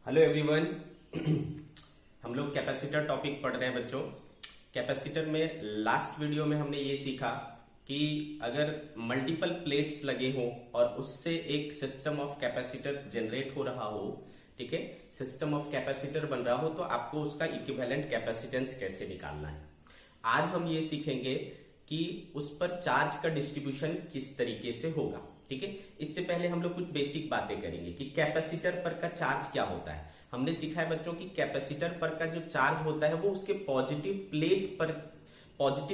Hello everyone. हम लोग capacitor topic पढ़ रहे हैं बच्चों। कैपेसिटर में लास्ट वीडियो में हमने ये सीखा कि अगर मल्टीपल प्लेट्स लगे हों और उससे एक सिस्टम ऑफ कैपेसिटर्स जनरेट हो रहा हो, ठीक है, सिस्टम ऑफ कैपेसिटर बन रहा हो, तो आपको उसका इक्विवेलेंट कैपेसिटेंस कैसे निकालना है। आज हम ये सीखेंगे कि उस पर चार्ज का डिस्ट्रीब्यूशन किस तरीके से होगा। ठीक है, इससे पहले हम लोग कुछ बेसिक बातें करेंगे कि कैपेसिटर पर का चार्ज क्या होता है। हमने सीखा है बच्चों कि कैपेसिटर पर का जो चार्ज होता है वो उसके पॉजिटिव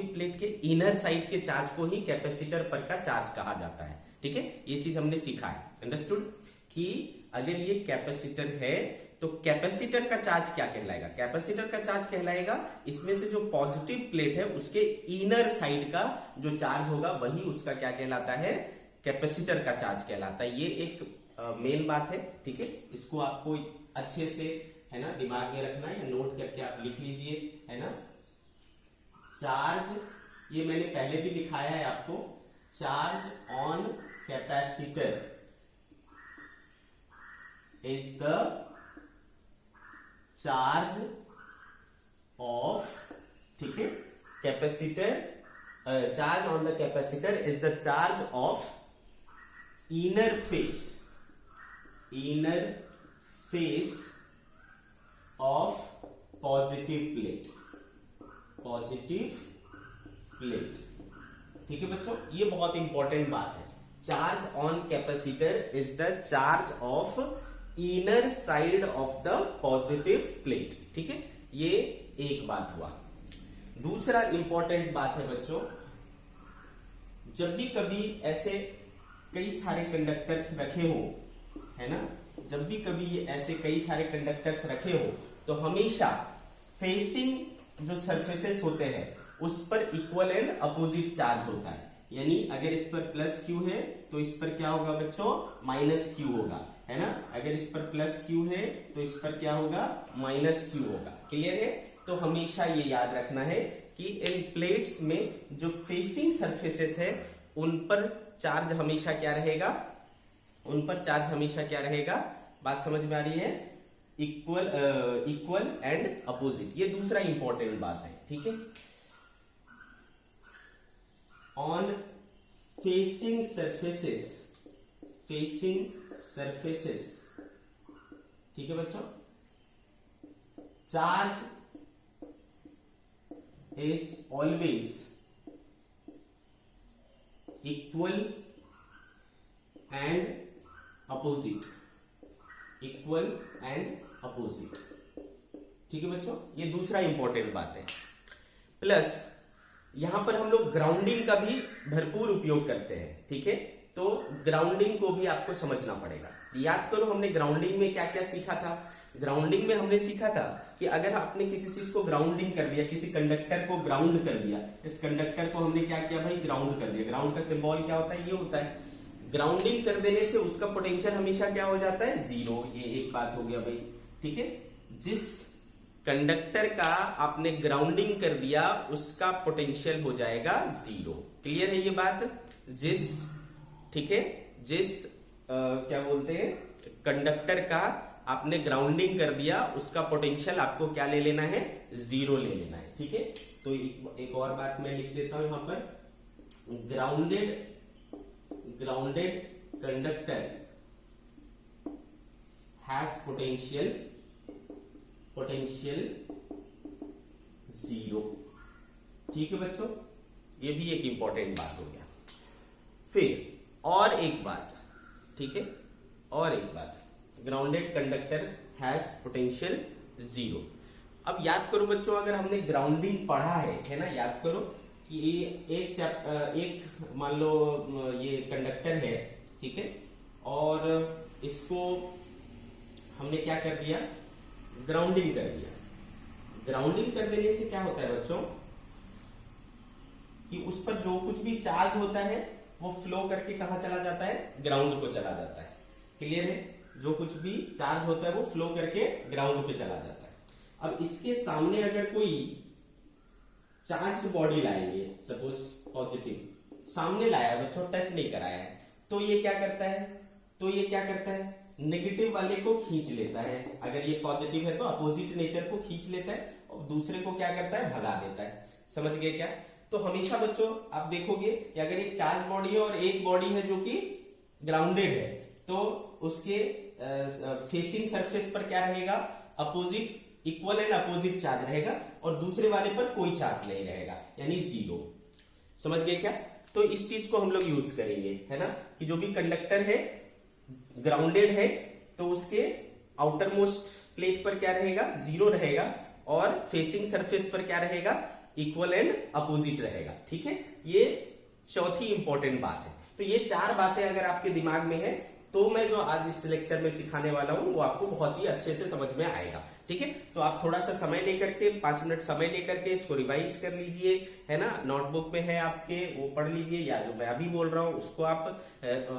प्लेट के इनर साइड के चार्ज को ही कैपेसिटर पर का चार्ज कहा जाता है। ठीक है, ये चीज हमने सीखा है। अंडरस्टूड कि अगर ये कैपेसिटर है तो कैपेसिटर का चार्ज क्या कहलाएगा। कैपेसिटर का चार्ज कहलाएगा इसमें से जो पॉजिटिव प्लेट है उसके इनर साइड का जो चार्ज होगा वही उसका क्या कहलाता है, कैपेसिटर का चार्ज कहलाता है। ये एक मेन बात है। ठीक है, इसको आपको अच्छे से है ना दिमाग में रखना है या नोट करके आप लिख लीजिए, है ना। चार्ज, ये मैंने पहले भी दिखाया है आपको, charge on capacitor is the charge of, ठीक है, capacitor, charge on the capacitor is the charge of inner face of positive plate. ठीक है बच्चों, ये बहुत इंपॉर्टेंट बात है। Charge on capacitor is the charge of inner side of the positive plate. ठीक है, ये एक बात हुआ। दूसरा इंपॉर्टेंट बात है बच्चों, जब भी कभी ऐसे कई सारे कंडक्टर्स रखे हो, है ना, जब भी कभी ये ऐसे कई सारे कंडक्टर्स रखे हो तो हमेशा फेसिंग जो सरफेसेस होते हैं उस पर इक्वल एंड अपोजिट चार्ज होता है। यानी अगर इस पर प्लस क्यू है तो इस पर क्या होगा बच्चों, माइनस क्यू होगा, है ना। अगर इस पर प्लस क्यू है तो इस पर क्या होगा, माइनस क्यू होगा। क्लियर है। तो हमेशा ये याद रखना है कि इन प्लेट्स में जो फेसिंग सरफेसेस है उन पर चार्ज हमेशा क्या रहेगा, बात समझ में आ रही है, इक्वल एंड अपोजिट। ये दूसरा इंपॉर्टेंट बात है। ठीक है, ऑन फेसिंग सरफेसेस, ठीक है बच्चों, charge is always equal and opposite. ठीक है बच्चों, ये दूसरा इंपॉर्टेंट बात है। प्लस यहां पर हम लोग ग्राउंडिंग का भी भरपूर उपयोग करते हैं। ठीक है, तो ग्राउंडिंग को भी आपको समझना पड़ेगा। याद करो हमने ग्राउंडिंग में क्या क्या सीखा था। ग्राउंडिंग में हमने सीखा था कि अगर आपने किसी चीज को ग्राउंडिंग कर दिया, किसी कंडक्टर को ग्राउंड कर दिया, इस कंडक्टर को हमने क्या किया भाई, ग्राउंड कर दिया। ग्राउंड का सिंबल क्या होता है, ये होता है। ग्राउंडिंग कर देने से उसका पोटेंशियल हमेशा क्या हो जाता है, जीरो। ये एक बात हो गया भाई। ठीक है, जिस कंडक्टर का आपने ग्राउंडिंग कर दिया उसका पोटेंशियल हो जाएगा जीरो। क्लियर है ये बात। ठीक है, क्या बोलते हैं, कंडक्टर का आपने ग्राउंडिंग कर दिया उसका पोटेंशियल आपको क्या ले लेना है, जीरो ले लेना है। ठीक है, तो एक और बात मैं लिख देता हूं यहां पर, grounded conductor has potential zero. ठीक है बच्चों, ये भी एक इंपॉर्टेंट बात हो गया। फिर और एक बात, ठीक है, और एक बात, grounded conductor has potential zero. अब याद करो बच्चों, अगर हमने ग्राउंडिंग पढ़ा है ना, याद करो कि एक मान लो ये कंडक्टर है, ठीक है, और इसको हमने क्या कर दिया, ग्राउंडिंग कर दिया। ग्राउंडिंग कर देने से क्या होता है बच्चों कि उस पर जो कुछ भी चार्ज होता है वो फ्लो करके कहां चला जाता है, ग्राउंड को चला जाता है। क्लियर है, जो कुछ भी चार्ज होता है वो फ्लो करके ग्राउंड पे चला जाता है। अब इसके सामने अगर कोई चार्ज्ड बॉडी लाएंगे, सपोज पॉजिटिव सामने लाया बच्चों, टच नहीं कराया है, तो ये क्या करता है, नेगेटिव वाले को खींच लेता है, अगर ये पॉजिटिव है तो अपोजिट नेचर को खींच लेता है और दूसरे को क्या करता है, भगा देता है। समझ गए क्या? तो हमेशा बच्चों आप देखोगे कि अगर एक चार्ज बॉडी है और एक बॉडी है जो कि ग्राउंडेड है, तो उसके फेसिंग सरफेस पर क्या रहेगा, opposite, equal and opposite charge रहेगा और दूसरे वाले पर कोई चार्ज नहीं रहेगा, यानी जीरो। समझ गए क्या? तो इस चीज को हम लोग यूज करेंगे, है ना, कि जो भी कंडक्टर है ग्राउंडेड है तो उसके आउटर मोस्ट प्लेट पर क्या रहेगा, जीरो रहेगा और फेसिंग सरफेस पर क्या रहेगा, इक्वल एंड अपोजिट रहेगा। ठीक है, ये चौथी इंपॉर्टेंट बात है। तो ये 4 बातें अगर आपके दिमाग में है तो मैं जो आज इस लेक्चर में सिखाने वाला हूं वो आपको बहुत ही अच्छे से समझ में आएगा। ठीक है, तो आप थोड़ा सा समय लेकर के 5 मिनट समय लेकर के इसको रिवाइज कर लीजिए, है ना, नोटबुक में है आपके, वो पढ़ लीजिए, या जो मैं अभी बोल रहा हूं उसको आप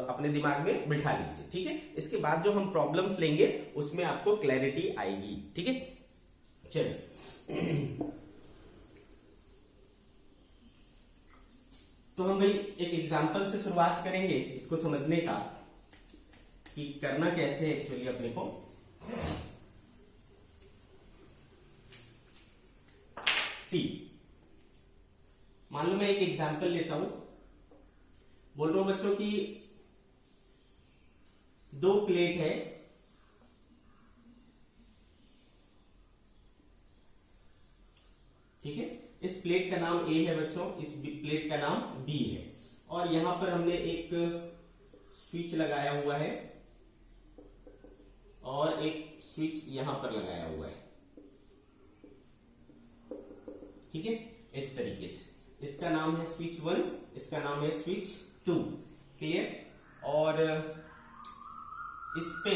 अपने दिमाग में बिठा लीजिए। ठीक है, इसके बाद जो हम प्रॉब्लम्स लेंगे उसमें आपको क्लैरिटी आएगी। ठीक है, चलिए तो हम भाई एक एग्जाम्पल से शुरुआत करेंगे इसको समझने का कि करना कैसे एक्चुअली अपने को। सी, मान लो मैं एक एग्जाम्पल लेता हूं, बोल रहा हूं बच्चों कि 2 प्लेट है, ठीक है, इस प्लेट का नाम ए है बच्चों, इस प्लेट का नाम बी है और यहां पर हमने एक स्विच लगाया हुआ है और एक स्विच यहां पर लगाया हुआ है। ठीक है, इस तरीके से इसका नाम है स्विच 1, इसका नाम है स्विच 2। क्लियर? और इस पे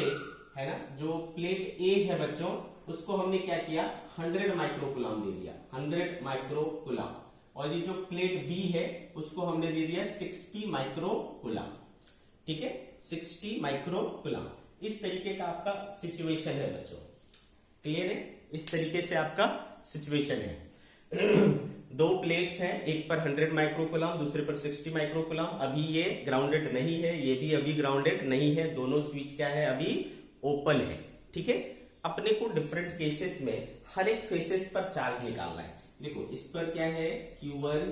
है ना, जो प्लेट ए है बच्चों उसको हमने क्या किया, 100 माइक्रोकूलम दे दिया, 100 माइक्रोकूलम, और ये जो प्लेट बी है उसको हमने दे दिया 60 माइक्रोकूलम। ठीक है, 60 माइक्रोकूलम। इस तरीके का आपका सिचुएशन है बच्चों। क्लियर है? इस तरीके से आपका सिचुएशन है। 2 प्लेट्स हैं, एक पर 100 माइक्रोकूलम, दूसरे पर 60 माइक्रोकूलम। अभी ये ग्राउंडेड नहीं है, ये भी अभी ग्राउंडेड नहीं है, दोनों स्विच क्या है, अभी ओपन है। ठीक है, अपने को डिफरेंट केसेस में हर एक फेसेस पर चार्ज निकालना है। देखो इस पर क्या है, Q1,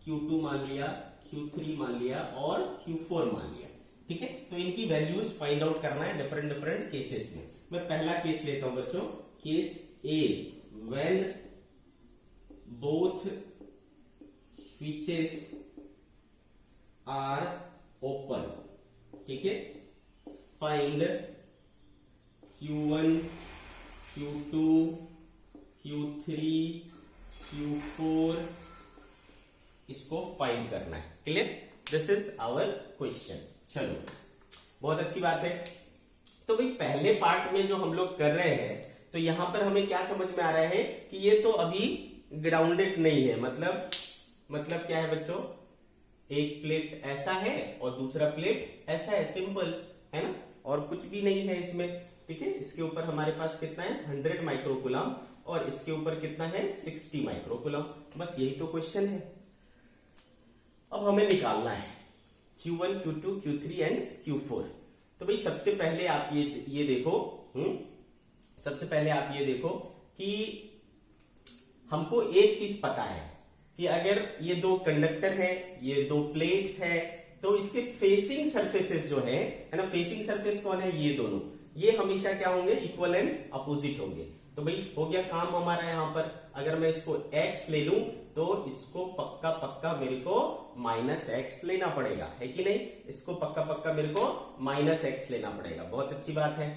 Q2 मान लिया, Q3 मान लिया और Q4 मान लिया। ठीक है, तो इनकी वैल्यूज फाइंड आउट करना है डिफरेंट केसेस में। मैं पहला केस लेता हूं बच्चों, case A, when both switches are open. ठीक है, find Q1, Q2, Q3, Q4, इसको फाइंड करना है। Clear? This is our question. चलो, बहुत अच्छी बात है। तो भाई पहले पार्ट में जो हम लोग कर रहे हैं, तो यहां पर हमें क्या समझ में आ रहा है कि ये तो अभी ग्राउंडेड नहीं है। मतलब क्या है बच्चों, एक प्लेट ऐसा है और दूसरा प्लेट ऐसा है, सिंपल है ना, और कुछ भी नहीं है इसमें। ठीक है, इसके ऊपर हमारे पास कितना है, 100 माइक्रोकूलम और इसके ऊपर कितना है, 60 माइक्रोकूलम। बस यही तो क्वेश्चन है। अब हमें निकालना है Q1, Q2, Q3 and Q4। तो भाई सबसे पहले आप ये देखो, सबसे पहले आप ये देखो कि हमको एक चीज पता है कि अगर ये 2 कंडक्टर है, ये 2 प्लेट्स है, तो इसके फेसिंग सरफेसेस जो है ना, फेसिंग सरफेस कौन है, ये दोनों, ये हमेशा क्या होंगे, इक्वल एंड अपोजिट होंगे। तो भाई हो गया काम हमारा यहां पर। अगर मैं इसको x ले लूं तो इसको पक्का मेरे को -x लेना पड़ेगा, है कि नहीं? इसको पक्का मेरे को -x लेना पड़ेगा। बहुत अच्छी बात है।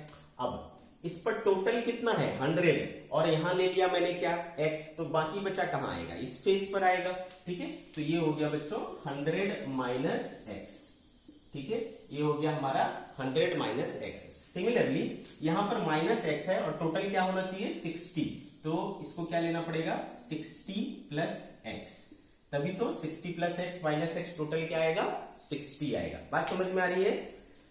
अब इस पर टोटल कितना है, 100, और यहां ले लिया मैंने क्या, x, तो बाकी बचा कहां आएगा, इस फेस पर आएगा। ठीक है, तो ये हो गया बच्चों 100 - x। ठीक है, ये हो गया हमारा 100 - x। सिमिलरली यहां पर -x है और टोटल क्या होना चाहिए, 60, तो इसको क्या लेना पड़ेगा, 60 + x, तभी तो 60 + x - x टोटल क्या आएगा, 60 आएगा। बात समझ में आ रही है?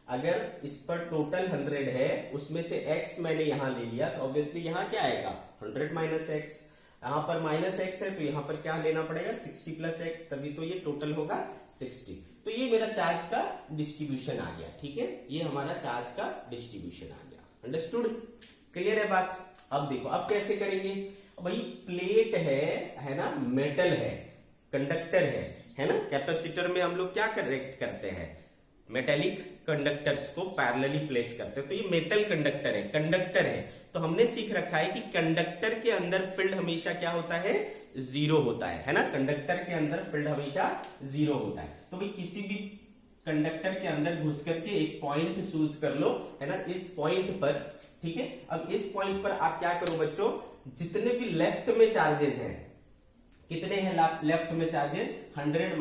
अगर इस पर टोटल 100 है, उसमें से x मैंने यहां ले लिया, तो ऑब्वियसली यहां क्या आएगा, 100 - x। यहां पर -x है तो यहां पर क्या लेना पड़ेगा, 60 + x, तभी तो ये टोटल होगा 60। तो ये मेरा चार्ज का डिस्ट्रीब्यूशन आ गया, ठीक है, ये हमारा चार्ज का डिस्ट्रीब्यूशन आ गया। अंडरस्टूड, क्लियर है बात। अब देखो अब कैसे करेंगे, भाई प्लेट है ना, मेटल है, कंडक्टर है ना। कैपेसिटर में हम लोग क्या करते हैं, मेटेलिक कंडक्टर्स को पैरेलली प्लेस करते हैं, तो ये मेटल कंडक्टर है। तो हमने सीख रखा है कि कंडक्टर के अंदर फील्ड हमेशा क्या होता है, जीरो होता है ना। कंडक्टर के अंदर फील्ड हमेशा जीरो होता है। तो भाई किसी भी कंडक्टर के अंदर घुस करके एक पॉइंट चूज कर लो, है ना, इस पॉइंट पर, ठीक है। अब इस पॉइंट पर आप क्या करो बच्चों, जितने भी लेफ्ट में चार्जेस हैं, कितने हैं लेफ्ट में चार्जेस, 100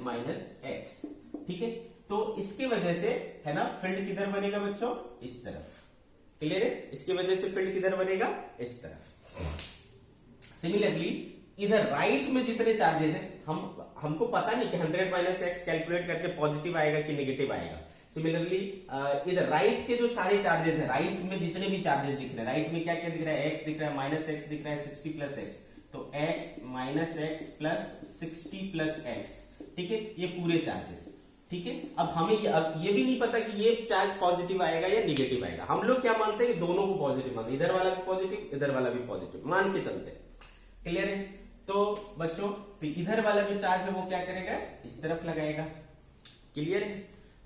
माइनस एक्स, ठीक है। तो इसकी वजह से है ना फील्ड किधर बनेगा बच्चों, इस तरफ, क्लियर है। इसकी वजह से फील्ड किधर बनेगा, इस तरफ। सिमिलरली इधर राइट में जितने चार्जेस हैं, हमको पता नहीं कि 100 माइनस एक्स कैलकुलेट करके पॉजिटिव आएगा कि नेगेटिव आएगा। सिमिलरली इधर राइट के जो सारे चार्जेस हैं, राइट में जितने भी चार्जेस दिख रहे हैं, राइट में क्या क्या दिख रहा है, एक्स दिख रहा है, माइनस एक्स दिख रहा है, 60 प्लस एक्स, तो x minus x plus 60 plus x, ठीक है, ये पूरे चार्जेस, ठीक है। अब हमें अब ये भी नहीं पता कि ये चार्ज पॉजिटिव आएगा या नेगेटिव आएगा। हम लोग क्या मानते हैं कि दोनों को पॉजिटिव मानते, इधर वाला भी पॉजिटिव, इधर वाला भी पॉजिटिव मान के चलते हैं, क्लियर है। तो बच्चों तो इधर वाला जो चार्ज है वो क्या करेगा, इस तरफ लगाएगा, क्लियर है।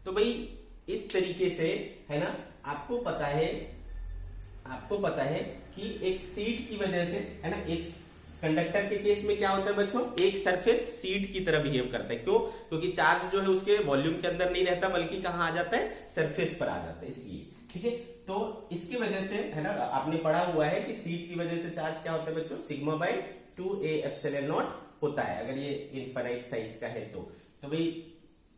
तो भाई इस तरीके से है ना, आपको पता है कि एक सीट की वजह से, है ना, एक कंडक्टर के केस में क्या होता है बच्चों, एक सरफेस सीट की तरह बिहेव करता है। क्यों, क्योंकि चार्ज जो है उसके वॉल्यूम के अंदर नहीं रहता, बल्कि कहां आ जाता है, सरफेस पर आ जाता है, इसलिए, ठीक है। तो इसकी वजह से है ना, आपने पढ़ा हुआ है कि सीट की वजह से चार्ज क्या होता है बच्चों, sigma by 2a epsilon not होता है, अगर ये इनफाइनाइट साइज का है तो भाई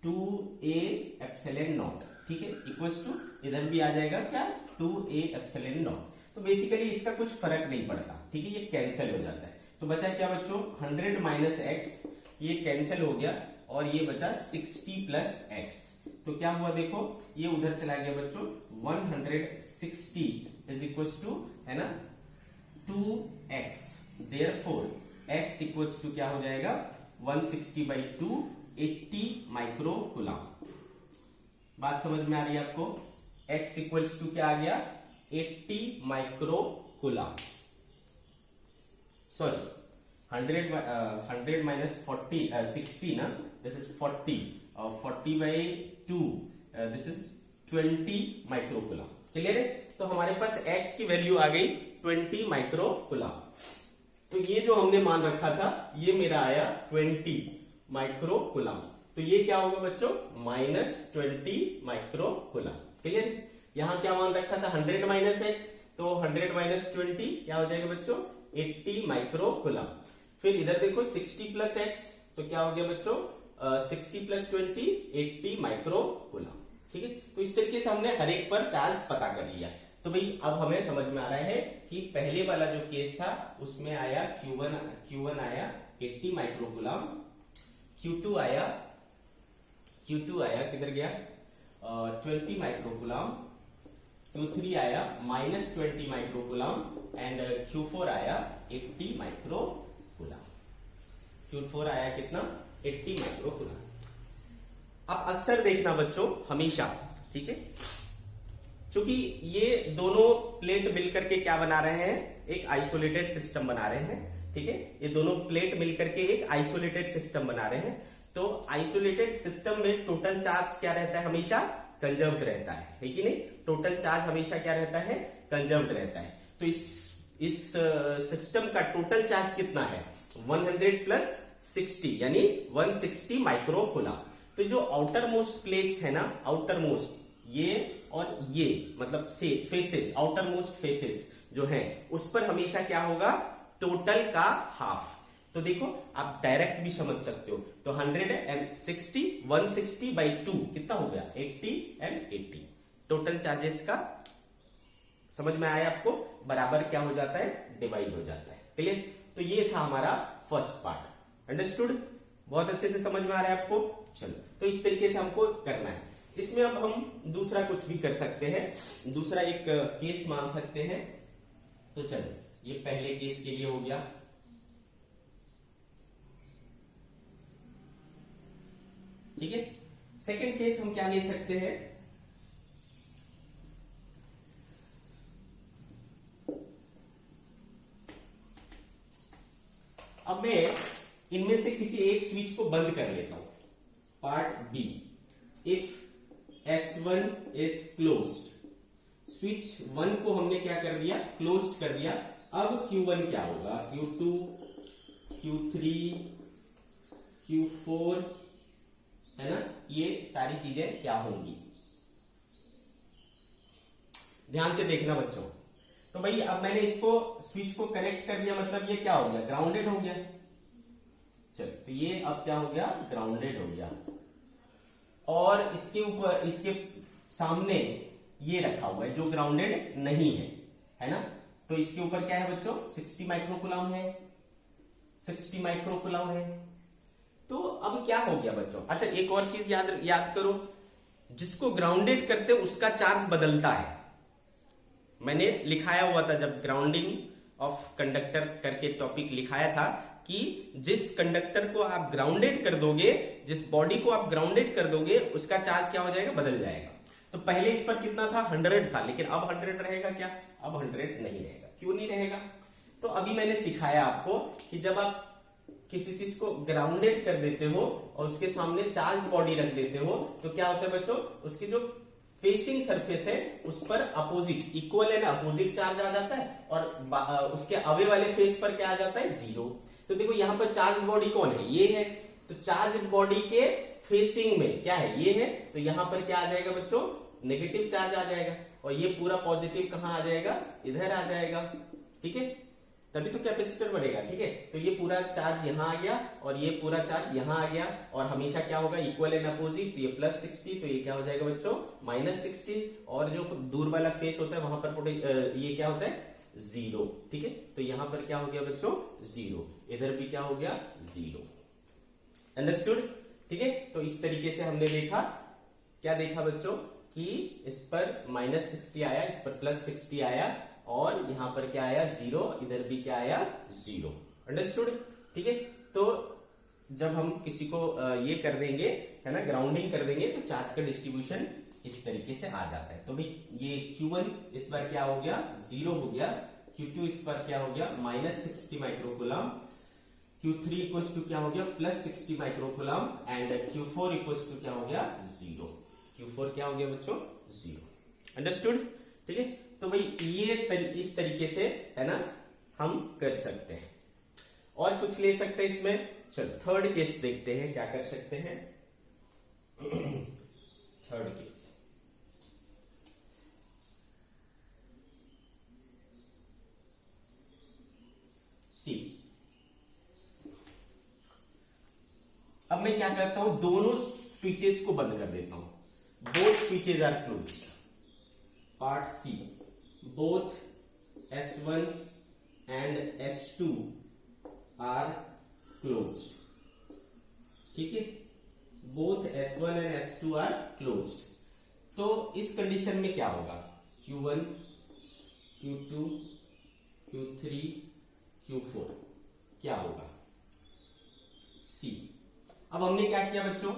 2a एप्सिलॉन नॉट, ठीक है, इक्वल्स टू इधर भी आ जाएगा क्या, 2a एप्सिलॉन नॉट। तो बेसिकली इसका कुछ फर्क नहीं पड़ता, ठीक है, ये कैंसिल हो जाता है। तो बचा क्या बच्चों, 100 माइनस एक्स, ये कैंसिल हो गया, और ये बचा 60 प्लस एक्स। तो क्या हुआ देखो, ये उधर चला गया बच्चों, 160 इज इक्वल्स टू, है ना, 2x, therefore x equals to क्या हो जाएगा, 160 बाई 2, 80 माइक्रो कूलम। बात समझ में आ रही है आपको, x इक्वल्स टू क्या आ गया, 80 माइक्रो कूलम, सॉरी 100 माइनस 60 ना, this is 40 by 2, this is 20 micro coulomb, clear है। तो हमारे पास x की वैल्यू आ गई 20 माइक्रो कूलम। तो ये जो हमने मान रखा था, ये मेरा आया 20 माइक्रो कूलम। तो ये क्या होगा बच्चों, माइनस 20 माइक्रो कूलम, क्लियर। यहां क्या मान रखा था, 100 माइनस एक्स, तो 100 माइनस 20 क्या हो जाएगा बच्चों, 80 माइक्रो कूलम। फिर इधर देखो 60 प्लस एक्स, तो क्या हो गया बच्चों, 60 प्लस 20, 80 माइक्रो कूलम, ठीक है। तो इस तरीके से हमने हर एक पर चार्ज पता कर लिया। तो भाई अब हमें समझ में आ रहा है कि पहले वाला जो केस था उसमें आया Q1 आया 80 माइक्रो कूलम, Q2 आया किधर गया, 20 माइक्रो कूलम, Q3 आया minus 20 micro coulomb, and Q4 आया 80 माइक्रो कूलम। Q4 आया कितना, 80 माइक्रो कूलम। अब अक्सर देखना बच्चों, हमेशा, ठीक है, क्योंकि ये दोनों प्लेट मिलकर के क्या बना रहे हैं, एक आइसोलेटेड सिस्टम बना रहे हैं, ठीक है। ये दोनों प्लेट मिलकर के एक आइसोलेटेड सिस्टम बना रहे हैं। तो आइसोलेटेड सिस्टम में टोटल चार्ज क्या रहता है, हमेशा कंजर्व्ड रहता है कि नहीं, टोटल चार्ज हमेशा क्या रहता है, कंजर्व्ड रहता है। तो इस सिस्टम का टोटल चार्ज कितना है, 100 प्लस 60 यानी 160 माइक्रो कूलम। तो जो आउटर मोस्ट प्लेट्स है ना, आउटर मोस्ट ये और ये मतलब से फेसेस, आउटर मोस्ट फेसेस जो है उस पर हमेशा क्या होगा, टोटल का हाफ। तो देखो आप डायरेक्ट भी समझ सकते हो, तो 160 160 बाई 2 कितना हो गया, 80 एंड 80। टोटल चार्जेस का समझ में आया आपको, बराबर क्या हो जाता है, डिवाइड हो जाता है, क्लियर। तो ये था हमारा फर्स्ट पार्ट, अंडरस्टूड, बहुत अच्छे से समझ में आ रहा है आपको। चलो तो इस तरीके से हमको करना है। इसमें अब हम दूसरा कुछ भी कर सकते हैं, दूसरा एक केस मान सकते हैं। तो चलो ये पहले केस के लिए हो गया। ठीक है। सेकेंड केस हम क्या ले सकते हैं, अब मैं इनमें से किसी एक स्विच को बंद कर लेता हूं। Part B, if S1 is closed, switch 1 को हमने क्या कर दिया, क्लोज्ड कर दिया। अब Q1 क्या होगा, Q2, Q3, Q4, है ना, ये सारी चीजें क्या होंगी, ध्यान से देखना बच्चों। तो भाई अब मैंने इसको स्विच को कनेक्ट कर दिया, मतलब ये क्या हो गया, ग्राउंडेड हो गया। चल, तो ये अब क्या हो गया, ग्राउंडेड हो गया। और इसके ऊपर, इसके सामने ये रखा हुआ है जो ग्राउंडेड नहीं है ना। तो इसके ऊपर क्या है बच्चों, 60 माइक्रोकुलम है, 60 माइक्रोकुलम है। तो अब क्या हो गया बच्चों, अच्छा एक और चीज याद करो, जिसको ग्राउंडेड करते उसका चार्ज बदलता है। मैंने लिखाया हुआ था जब ग्राउंडिंग ऑफ कंडक्टर करके टॉपिक लिखाया था कि जिस कंडक्टर को आप ग्राउंडेड कर दोगे, जिस बॉडी को आप ग्राउंडेड कर दोगे, उसका चार्ज क्या हो जाएगा, बदल जाएगा। तो पहले इस पर कितना था, 100 था, लेकिन अब 100 रहेगा क्या, अब 100 नहीं रहेगा। क्यों नहीं रहेगा, तो अभी मैंने सिखाया आपको कि जब आप किसी चीज को ग्राउंडेड कर देते हो और उसके सामने चार्ज बॉडी रख देते हो, तो क्या होता है बच्चों, उसकी जो फेसिंग सरफेस है उस पर अपोजिट, इक्वल है ना, अपोजिट चार्ज आ जाता है, और उसके अवे वाले फेस पर क्या आ जाता है, 0। तो देखो यहाँ पर चार्ज बॉडी कौन है, ये है। तो चार्ज बॉडी के फेसिंग में क्या है, ये है। तो यहां पर क्या आ जाएगा बच्चों, नेगेटिव चार्ज आ जाएगा, और ये पूरा पॉजिटिव कहां आ जाएगा, इधर आ जाएगा, ठीक है। तभी तो कैपेसिटर बढ़ेगा, ठीक है। तो ये पूरा चार्ज यहां आ गया और ये पूरा चार्ज यहां आ गया, और हमेशा क्या होगा, इक्वल एंड अपोजिट। तो ये +60, तो ये क्या हो जाएगा बच्चों, -60, और जो दूर वाला फेस होता है वहां पर ये क्या होता है, 0, ठीक है। तो यहां पर क्या हो गया बच्चों, 0, इधर भी क्या हो गया, 0। अंडरस्टूड, ठीक है। तो इस तरीके से हमने देखा, क्या देखा बच्चों, कि इस पर -60 आया, इस पर +60 आया, और यहां पर क्या आया, 0, इधर भी क्या आया, 0। अंडरस्टूड, ठीक है। तो जब हम किसी को ये कर देंगे, है ना, ग्राउंडिंग कर देंगे, तो चार्ज का डिस्ट्रीब्यूशन इस तरीके से आ जाता है। तो भाई ये Q1 इस पर क्या हो गया, 0 हो गया। Q2 इस पर क्या हो गया, -60 माइक्रोकुलम। Q3 इक्वल्स टू क्या हो गया, +60 microcoulomb, and Q4 equals to क्या हो गया, 0। Q4 क्या हो गया बच्चों, 0। अंडरस्टूड, ठीक है। तो भाई ये इस तरीके से, है ना, हम कर सकते हैं। और कुछ ले सकते हैं इसमें। चल थर्ड केस देखते हैं, क्या कर सकते हैं। थर्ड केस, सी। अब मैं क्या करता हूं, दोनों स्विचेस को बंद कर देता हूं। Both switches are closed. Part C, both S1 and S2 are closed, ठीक है। Both S1 and S2 are closed. तो इस कंडीशन में क्या होगा, Q1, Q2, Q3, Q4 क्या होगा, सी। अब हमने क्या किया बच्चों,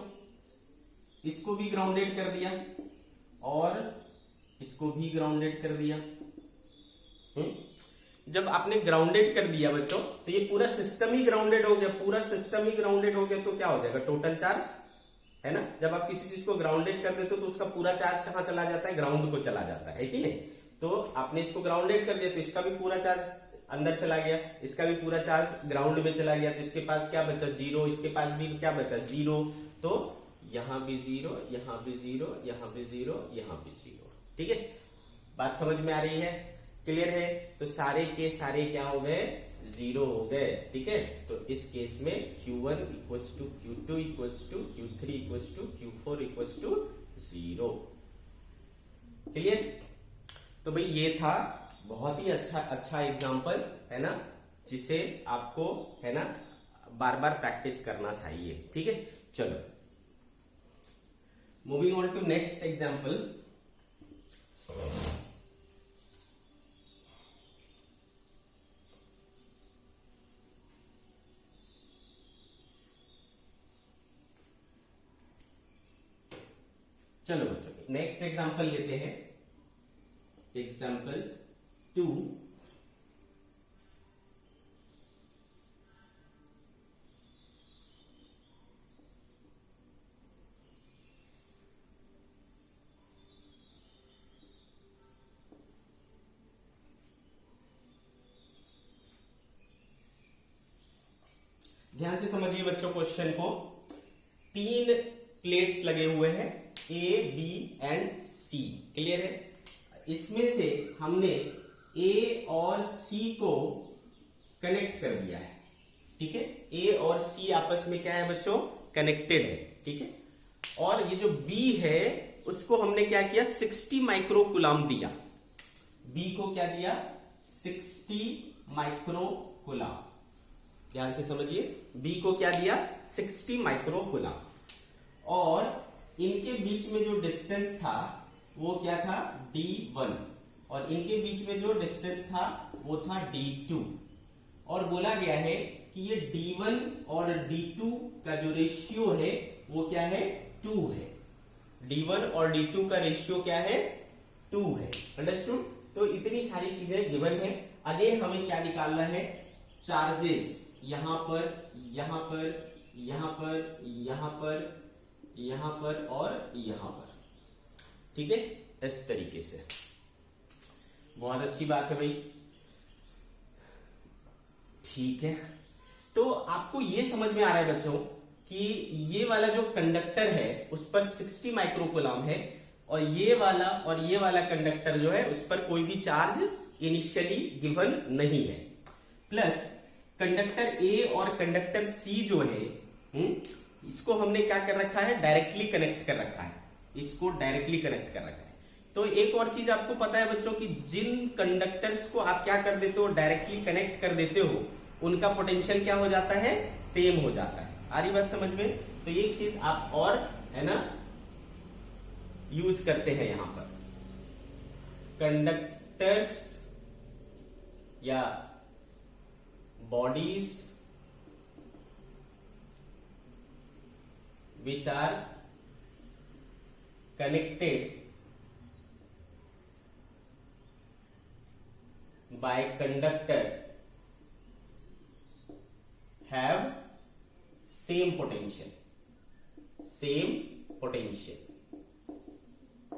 इसको भी ग्राउंडेड कर दिया और इसको भी ग्राउंडेड कर दिया। जब आपने ग्राउंडेड कर दिया बच्चों, तो ये पूरा सिस्टम ही ग्राउंडेड हो गया, पूरा सिस्टम ही ग्राउंडेड हो गया। तो क्या हो जाएगा, टोटल चार्ज, है ना। जब आप किसी चीज को ग्राउंडेड कर देते हो तो उसका पूरा चार्ज कहां चला जाता है, ग्राउंड को चला जाता है कि नहीं। तो आपने इसको ग्राउंडेड कर दिया, तो इसका भी पूरा चार्ज अंदर चला गया, इसका भी पूरा चार्ज ग्राउंड में चला गया। तो इसके पास क्या बचा, 0, इसके पास भी क्या बचा, 0। तो यहां भी 0, यहां भी 0, यहां भी 0, यहां भी 0, ठीक है। बात समझ में आ रही है, क्लियर है। तो सारे के सारे क्या हो गए, 0 हो गए, ठीक है। तो इस केस में Q1 equals to Q2 equals to Q3 equals to Q4 equals to 0, clear. तो भाई ये था बहुत ही अच्छा एग्जाम्पल, है ना, जिसे आपको, है ना, बार बार प्रैक्टिस करना चाहिए, ठीक है। चलो moving on to next example. चलो बच्चों नेक्स्ट एग्जांपल लेते हैं, एग्जांपल 2। ध्यान से समझिए बच्चों क्वेश्चन को। 3 प्लेट्स लगे हुए हैं A, B and C, clear है। इसमें से हमने A और C को कनेक्ट कर दिया है, ठीक है। A और C आपस में क्या है बच्चों, कनेक्टेड है, ठीक है। और ये जो B है उसको हमने क्या किया, 60 माइक्रोकूलम दिया। B को क्या दिया, 60 माइक्रोकूलम। ध्यान से समझिए, B को क्या दिया, 60 माइक्रोकूलम। और इनके बीच में जो डिस्टेंस था वो क्या था, D1, और इनके बीच में जो डिस्टेंस था वो था D2। और बोला गया है कि ये D1 और D2 का जो रेशियो है वो क्या है, 2 है। D1 और D2 का रेशियो क्या है, 2 है। अंडरस्टूड। तो इतनी सारी चीजें गिवन है। अगेन हमें क्या निकालना है, चार्जेस यहां पर, यहां पर, यहां पर, यहां पर, यहां पर और यहां पर, ठीक है, इस तरीके से। बहुत अच्छी बात है भाई, ठीक है। तो आपको ये समझ में आ रहा है बच्चों कि ये वाला जो कंडक्टर है उस पर 60 माइक्रोकूलम है, और ये वाला कंडक्टर जो है उस पर कोई भी चार्ज इनिशियली गिवन नहीं है। प्लस कंडक्टर ए और कंडक्टर सी जो है, इसको हमने क्या कर रखा है, डायरेक्टली कनेक्ट कर रखा है। इसको डायरेक्टली कनेक्ट कर रखा है। तो एक और चीज आपको पता है बच्चों कि जिन कंडक्टर्स को आप क्या कर देते हो, डायरेक्टली कनेक्ट कर देते हो, उनका पोटेंशियल क्या हो जाता है, सेम हो जाता है। आ रही बात समझ में। तो एक चीज आप और है ना यूज करते हैं यहां पर, कंडक्टर्स या bodies which are connected by conductor have same potential,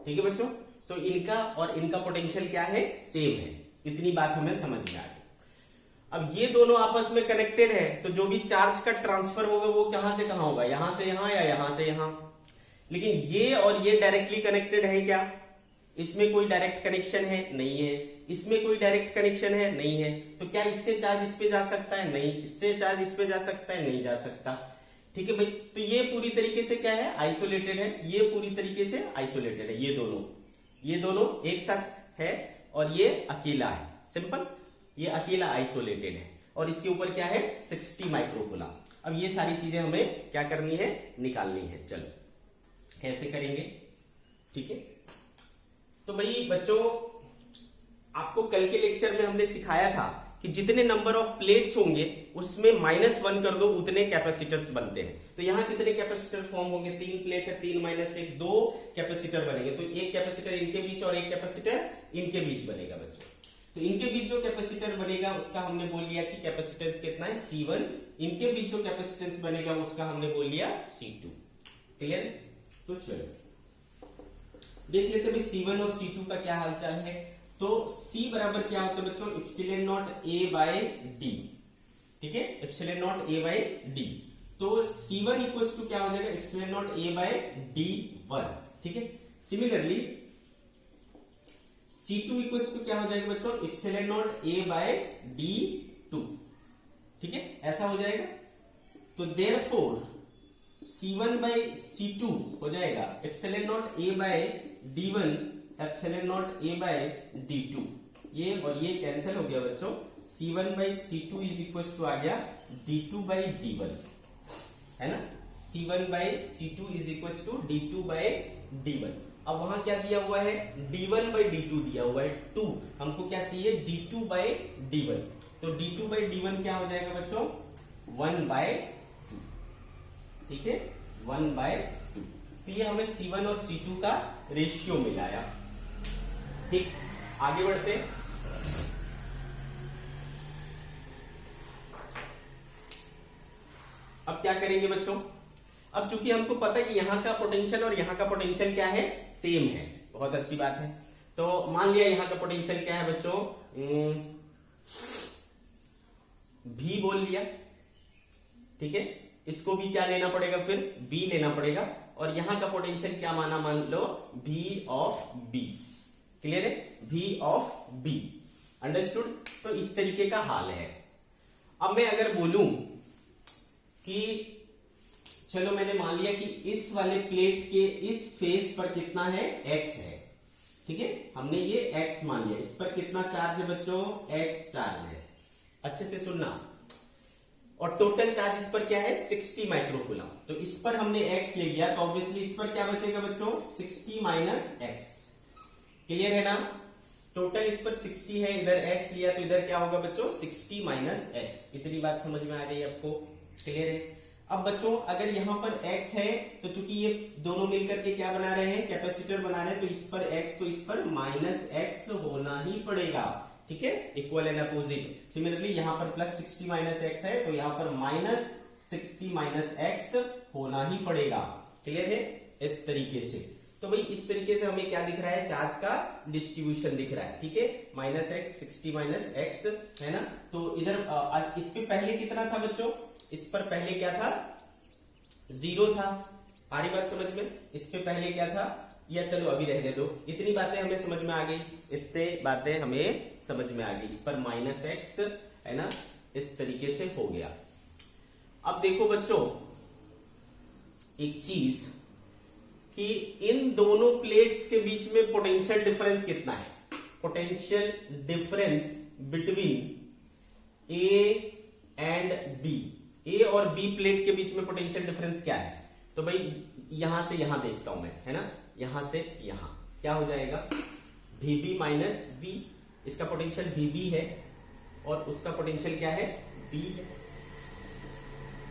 ठीक है बच्चों। तो इनका और इनका पोटेंशियल क्या है, सेम है। इतनी बात हमें समझ में आ गई। अब ये दोनों आपस में कनेक्टेड है, तो जो भी चार्ज का ट्रांसफर होगा वो कहां से कहां होगा, यहां से यहां या यहां से यहां। लेकिन ये और ये डायरेक्टली कनेक्टेड है क्या, इसमें कोई डायरेक्ट कनेक्शन है, नहीं है। इसमें कोई डायरेक्ट कनेक्शन है, नहीं है। तो क्या इससे चार्ज इस पे जा सकता है, नहीं। इससे चार्ज इस पे जा सकता है, नहीं जा सकता, ठीक है भाई। तो ये पूरी तरीके से क्या है, आइसोलेटेड है। ये पूरी तरीके से आइसोलेटेड है। ये दोनों एक साथ है और ये अकेला है, सिंपल। ये अकेला आइसोलेटेड है और इसके ऊपर क्या है, 60 माइक्रोकूलम। अब ये सारी चीजें हमें क्या करनी है, निकालनी है। चलो कैसे करेंगे, ठीक है। तो भाई बच्चों, आपको कल के लेक्चर में हमने सिखाया था कि जितने नंबर ऑफ प्लेट्स होंगे उसमें -1 कर दो, उतने कैपेसिटर्स बनते हैं। तो यहां कितने कैपेसिटर फॉर्म होंगे, 3 प्लेट है, 3 - 1 2 कैपेसिटर बनेंगे। तो एक कैपेसिटर इनके बीच और एक कैपेसिटर इनके बीच बनेगा बच्चों। तो इनके बीच जो कैपेसिटर बनेगा उसका हमने बोल लिया कि कैपेसिटेंस कितना है, C1। इनके बीच जो कैपेसिटेंस बनेगा उसका हमने बोल लिया C2, क्लियर। तो चलो देख लेते भाई C1 और C2 का क्या हालचाल है। तो C बराबर क्या होता है बच्चों, epsilon not A by D, ठीक है, epsilon not A by D। तो C1 इक्वल्स टू क्या हो जाएगा, epsilon not A by D1, ठीक है। सिमिलरली C2 इक्वल्स टू क्या हो जाएगा बच्चों, epsilon not A by D2, ठीक है, ऐसा हो जाएगा। तो देयरफॉर C1 बाय C2 हो जाएगा epsilon not A by D1 epsilon not A by D2। ये और ये कैंसिल हो गया बच्चों। C1 by C2 is equals to आ गया D2 बाय D1, है ना। C1 by C2 is equals to D2 by D1। अब वहां क्या दिया हुआ है, D1 बाय D2 दिया हुआ है 2। हमको क्या चाहिए, D2 बाय D1। तो D2 बाय D1 क्या हो जाएगा बच्चों, 1/2, ठीक है, 1/2। तो ये हमें C1 और C2 का रेशियो मिलाया। ठीक, आगे बढ़ते हैं। अब क्या करेंगे बच्चों, अब चूंकि हमको पता है कि यहाँ का पोटेंशियल और यहाँ का पोटेंशियल क्या है, सेम है, बहुत अच्छी बात है। तो मान लिया यहाँ का पोटेंशियल क्या है बच्चों, V बोल लिया, ठीक है। इसको भी क्या लेना पड़ेगा, फिर V लेना पड़ेगा, और यहां का पोटेंशियल क्या माना, मान लो V ऑफ B। क्लियर है, V ऑफ B, अंडरस्टूड। तो इस तरीके का हाल है। अब मैं अगर बोलूं कि चलो मैंने मान लिया कि इस वाले प्लेट के इस फेस पर कितना है, X है, ठीक है, हमने ये X मान लिया। इस पर कितना चार्ज है बच्चों, X चार्ज है। अच्छे से सुनना, और टोटल चार्ज इस पर क्या है, 60 माइक्रोकूलम। तो इस पर हमने x ले लिया, तो ऑब्वियसली इस पर क्या बचेगा बच्चों, 60 माइनस x। क्लियर है ना, टोटल इस पर 60 है, इधर x लिया तो इधर क्या होगा बच्चों, 60 माइनस x। इतनी बात समझ में आ गई आपको, क्लियर है। अब बच्चों अगर यहाँ पर x है, तो चूंकि ये दोनों मिलकर के क्या बना रहे हैं, कैपेसिटर बना रहे हैं, तो इस पर x, तो इस पर माइनस x होना ही पड़ेगा, ठीक है, इक्वल एंड अपोजिट। सिमिलरली यहाँ पर प्लस 60 माइनस एक्स है, तो यहाँ पर माइनस 60 माइनस एक्स होना ही पड़ेगा। क्लियर है, इस तरीके से। तो भाई इस तरीके से हमें क्या दिख रहा है, चार्ज का डिस्ट्रीब्यूशन दिख रहा है, ठीक है, माइनस एक्स 60 माइनस एक्स, है ना। तो इधर इस पे पहले कितना था बच्चों, इस पर पहले क्या था, 0 था। आ रही बात समझ में, इस पे पहले क्या था, या चलो अभी रहने दो, इतनी बातें हमें समझ में आ गई, इतने बातें हमें समझ में आ गई। इस पर माइनस एक्स है ना, इस तरीके से हो गया। अब देखो बच्चों एक चीज कि इन दोनों प्लेट्स के बीच में पोटेंशियल डिफरेंस कितना है, potential difference between A and B, A और बी प्लेट के बीच में पोटेंशियल डिफरेंस क्या है। तो भाई यहां से यहां देखता हूं मैं, है ना, यहां से यहां क्या हो जाएगा, VB माइनस V। इसका पोटेंशियल VB है और उसका पोटेंशियल क्या है, V है।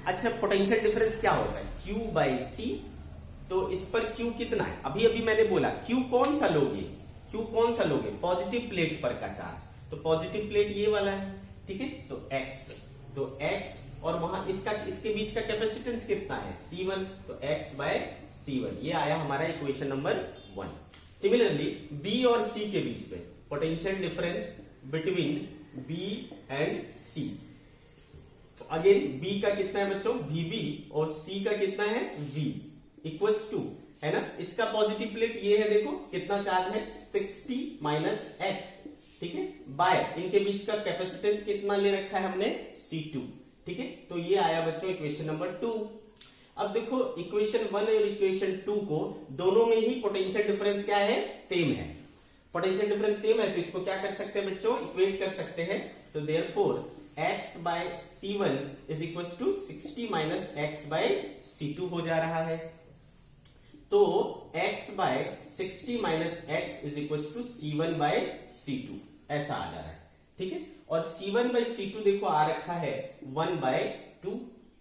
अच्छा, पोटेंशियल डिफरेंस क्या होता है, Q बाई C। तो इस पर Q कितना है, अभी अभी मैंने बोला Q कौन सा लोगे, Q कौन सा लोगे, पॉजिटिव प्लेट पर का चार्ज। तो पॉजिटिव प्लेट ये वाला है, ठीक है, तो X, तो X, और वहां इसका इसके बीच का कैपेसिटेंस कितना है, C1, तो X बाय C1। ये आया हमारा इक्वेशन नंबर 1। सिमिलरली B और C के बीच में potential difference between B and C। तो अगेन B का कितना है बच्चों, VB, और C का कितना है, V, इक्वल्स टू, है ना। इसका पॉजिटिव प्लेट ये है, देखो कितना चार्ज है, 60 माइनस एक्स, ठीक है, बाय इनके बीच का कैपेसिटेंस कितना ले रखा है हमने, C2, ठीक है। तो ये आया बच्चों इक्वेशन नंबर 2। अब देखो इक्वेशन 1 और इक्वेशन 2 को, दोनों में ही पोटेंशियल डिफरेंस क्या है, सेम है। पोटेंशियल डिफरेंस सेम है, तो इसको क्या कर सकते हैं बच्चों, इक्वेट कर सकते हैं। तो therefore x by C1 is equal to 60 minus x by C2 हो जा रहा है। तो x by 60 minus x is equal to C1 by C2, ऐसा आ जा रहा है, ठीक है। और C1 बाय C2 देखो आ रखा है 1 बाय 2,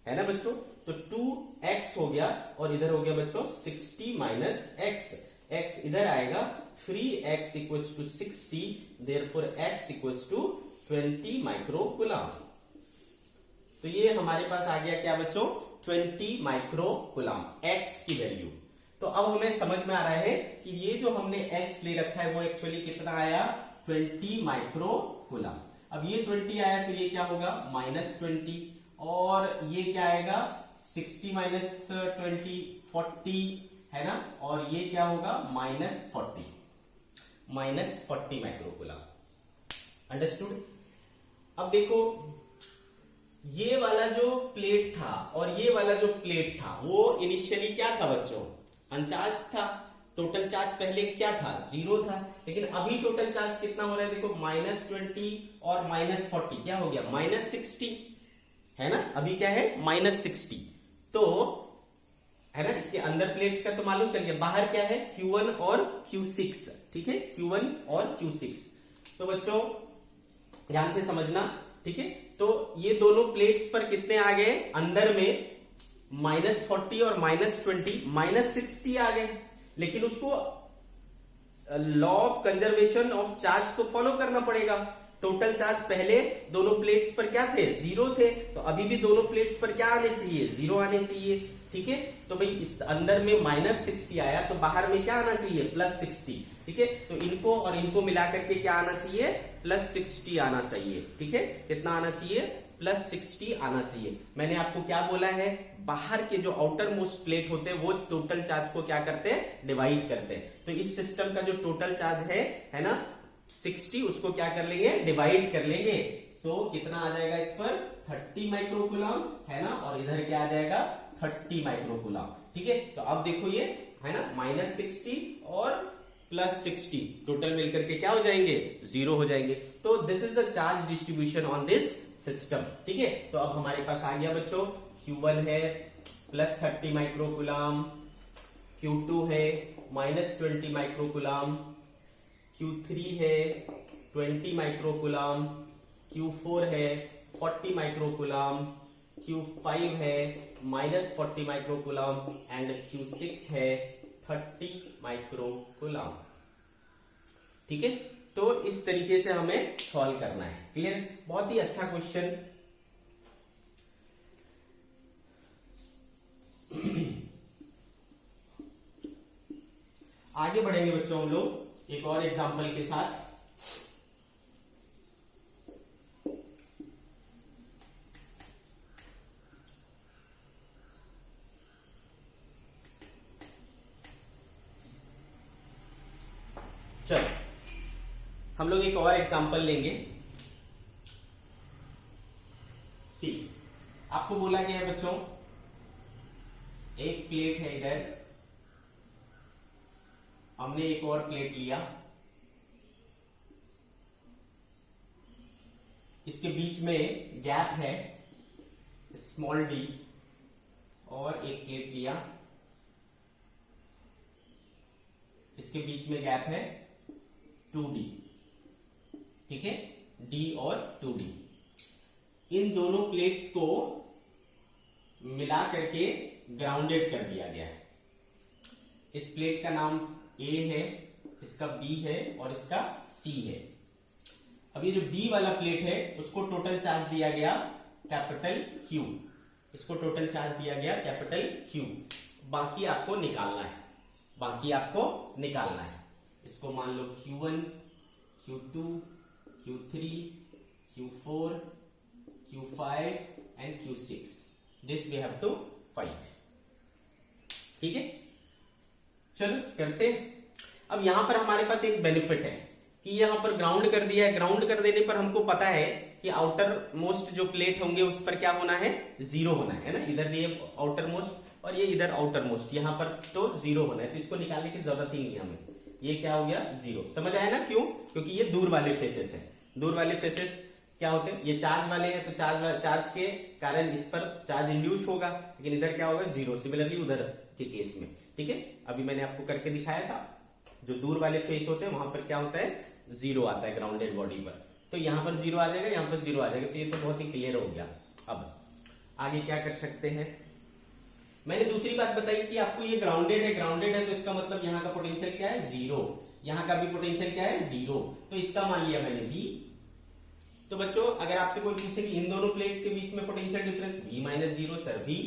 है ना बच्चों। तो 2x हो गया, और इधर हो गया बच्चों 60 माइनस x, x इधर आएगा, 3x equals to 60, therefore x equals to 20 microcoulomb. तो ये हमारे पास आ गया क्या बच्चों, 20 माइक्रोकूलम, x की वैल्यू। तो अब हमें समझ में आ रहा है कि ये जो हमने x ले रखा है वो एक्चुअली कितना आया, 20 माइक्रोकूलम। अब ये 20 आया तो ये क्या होगा, -20, और ये क्या आएगा, 60 माइनस 20 40, है ना, और ये क्या होगा, -40 माइक्रोकूलम, अंडरस्टूड। अब देखो ये वाला जो प्लेट था और ये वाला जो प्लेट था वो इनिशियली क्या था बच्चों, अनचार्ज था। टोटल चार्ज पहले क्या था, 0 था, लेकिन अभी टोटल चार्ज कितना हो रहा है, देखो -20 और -40 क्या हो गया, -60, है ना। अभी क्या है, -60। तो है ना, इसके अंदर प्लेट्स का तो मालूम चल गया, बाहर क्या है, Q1 और Q6, ठीक है, Q1 और Q6। तो बच्चों ध्यान से समझना, ठीक है। तो ये दोनों प्लेट्स पर कितने आ गए, अंदर में -40 और -20 -60 आ गए, लेकिन उसको law of conservation of charge तो फॉलो करना पड़ेगा। टोटल चार्ज पहले दोनों प्लेट्स पर क्या थे, 0 थे, तो अभी भी दोनों प्लेट्स पर क्या आने चाहिए, 0 आने चाहिए। ठीक है, तो भाई इस अंदर में -60 आया तो बाहर में क्या आना चाहिए, +60। ठीक है, तो इनको और इनको मिलाकर के क्या आना चाहिए, +60 आना चाहिए। ठीक है, कितना आना चाहिए, +60 आना चाहिए। मैंने आपको क्या बोला है, बाहर के जो आउटर मोस्ट प्लेट होते हैं वो टोटल चार्ज को क्या करते हैं, डिवाइड करते हैं। तो इस सिस्टम का जो टोटल चार्ज है ना 60, उसको क्या कर लेंगे, डिवाइड कर लेंगे, तो कितना आ जाएगा इस पर 30 माइक्रोकूलम है ना, और इधर क्या आ जाएगा 30 माइक्रोकूलम। ठीक है, तो अब देखो ये है ना -60 और +60 टोटल मिलकर के क्या हो जाएंगे, 0 हो जाएंगे। तो this is the charge distribution on this system. ठीक है, तो अब हमारे पास आ गया बच्चों, Q1 है +30 माइक्रोकूलम, Q2 है -20 माइक्रोकूलम, Q3 है 20 माइक्रोकूलम, Q4 है 40 माइक्रोकूलम, Q5 है -40 माइक्रोकूलम एंड Q6 है 30 माइक्रोकूलम। ठीक है, तो इस तरीके से हमें सॉल्व करना है। क्लियर, बहुत ही अच्छा क्वेश्चन। आगे बढ़ेंगे बच्चों हम लोग एक और एग्जांपल के साथ। चलो हम लोग एक और एग्जांपल लेंगे। सी, आपको बोला गया है बच्चों, एक प्लेट है इधर, हमने एक और प्लेट लिया, इसके बीच में गैप है स्मॉल d, और एक प्लेट लिया, इसके बीच में गैप है 2d। ठीक है, d और 2d, इन दोनों प्लेट्स को मिला करके ग्राउंडेड कर दिया गया है। इस प्लेट का नाम A है, इसका B है और इसका C है। अब ये जो B वाला प्लेट है उसको टोटल चार्ज दिया गया कैपिटल Q, इसको टोटल चार्ज दिया गया कैपिटल Q। बाकी आपको निकालना है, बाकी आपको निकालना है। इसको मान लो Q1, Q2, Q3, Q4, Q5 and Q6। This we have to find. ठीक है, चलो करते हैं। अब यहां पर हमारे पास एक बेनिफिट है कि यहां पर ग्राउंड कर दिया है। ग्राउंड कर देने पर हमको पता है कि आउटर मोस्ट जो प्लेट होंगे उस पर क्या होना है, 0 होना है ना। इधर ये आउटर मोस्ट और ये इधर आउटर मोस्ट, यहां पर तो 0 होना है, तो इसको निकालने की जरूरत ही नहीं है हमें। ये क्या हो गया, 0। समझ आया ना, क्यों, क्योंकि ये दूर वाले फेसेस है। दूर वाले फेसेस क्या होते हैं, ये चार्ज वाले हैं, तो चार्ज के कारण इस पर चार्ज इंड्यूस होगा, लेकिन इधर क्या होगा, 0। सिमिलरली उधर के केस में। ठीक है, अभी मैंने आपको करके दिखाया था, जो दूर वाले फेस होते हैं वहां पर क्या होता है, 0 आता है ग्राउंडेड बॉडी पर। तो यहां पर 0 आ जाएगा, यहां पर 0 आ जाएगा, तो ये तो बहुत ही क्लियर हो गया। अब आगे क्या कर सकते हैं, मैंने दूसरी बात बताई कि आपको ये ग्राउंडेड है, ग्राउंडेड है तो इसका मतलब यहाँ का पोटेंशियल क्या है, 0। यहाँ का भी पोटेंशियल क्या है, 0। तो इसका मान लिया मैंने V। तो बच्चों अगर आपसे कोई पूछे कि इन दोनों प्लेट्स के बीच में potential difference V-0, sir V।